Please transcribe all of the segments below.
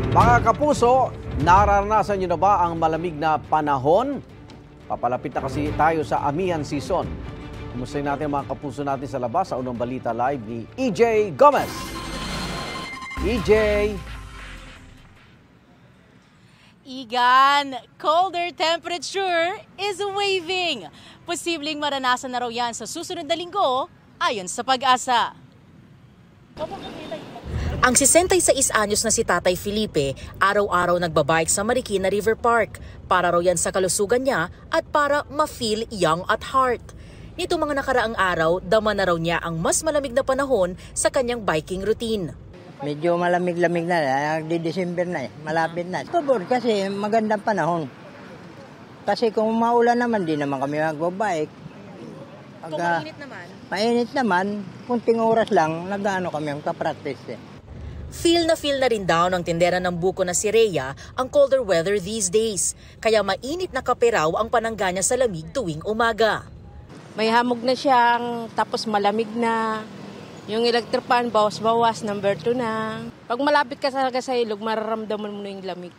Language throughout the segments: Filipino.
Mga kapuso, nararanasan nyo na ba ang malamig na panahon? Papalapit na kasi tayo sa amihan season. Kumustahin natin ang mga kapuso natin sa labas sa unang balita live ni EJ Gomez. EJ! Igan, colder temperature is waving. Posibleng maranasan na raw yan sa susunod na linggo ayon sa Pag-asa. Ang 66 anyos na si Tatay Felipe, araw-araw nagbabike sa Marikina River Park. Para raw yan sa kalusugan niya at para ma-feel young at heart. Nito mga nakaraang araw, dama na raw niya ang mas malamig na panahon sa kanyang biking routine. Medyo malamig-lamig na, nagdi-December na malapit na. Tubod kasi magandang panahon. Kasi kung maulan naman, di naman kami magbabike. Kung mainit naman? Mainit naman, kunting oras lang, nag-ano kami ang kapractice. Feel na rin daw ng tindera ng buko na si Rhea ang colder weather these days. Kaya mainit na kape raw ang panangga niya sa lamig tuwing umaga. May hamog na siyang, tapos malamig na. Yung electric fan, bawas-bawas, number 2 na. Pag malapit ka talaga sa ilog, mararamdaman mo na yung lamig.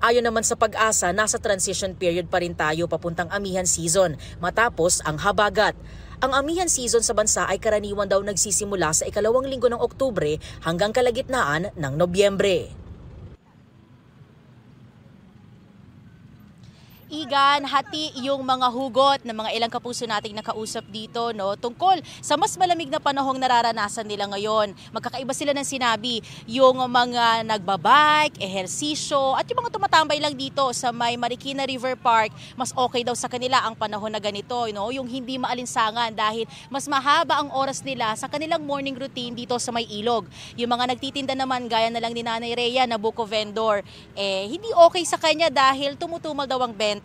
Ayon naman sa Pag-asa, nasa transition period pa rin tayo papuntang amihan season matapos ang habagat. Ang amihan season sa bansa ay karaniwan daw nagsisimula sa ikalawang linggo ng Oktubre hanggang kalagitnaan ng Nobyembre. Igan, hati yung mga hugot ng mga ilang kapuso nating nakausap dito tungkol sa mas malamig na panahong nararanasan nila ngayon. Magkakaiba sila ng sinabi, yung mga nagbabike, ehersisyo at yung mga tumatambay lang dito sa may Marikina River Park, mas okay daw sa kanila ang panahon na ganito, yung hindi maalinsangan dahil mas mahaba ang oras nila sa kanilang morning routine dito sa may ilog. Yung mga nagtitinda naman gaya na lang ni Nanay Rhea na buko vendor, hindi okay sa kanya dahil tumutumal daw ang benta.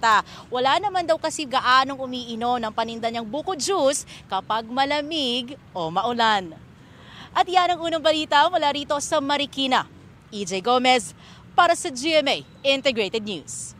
Wala naman daw kasi gaanong umiinom ng paninda niyang buko juice kapag malamig o maulan. At yan ang unang balita mula rito sa Marikina. EJ Gomez para sa GMA Integrated News.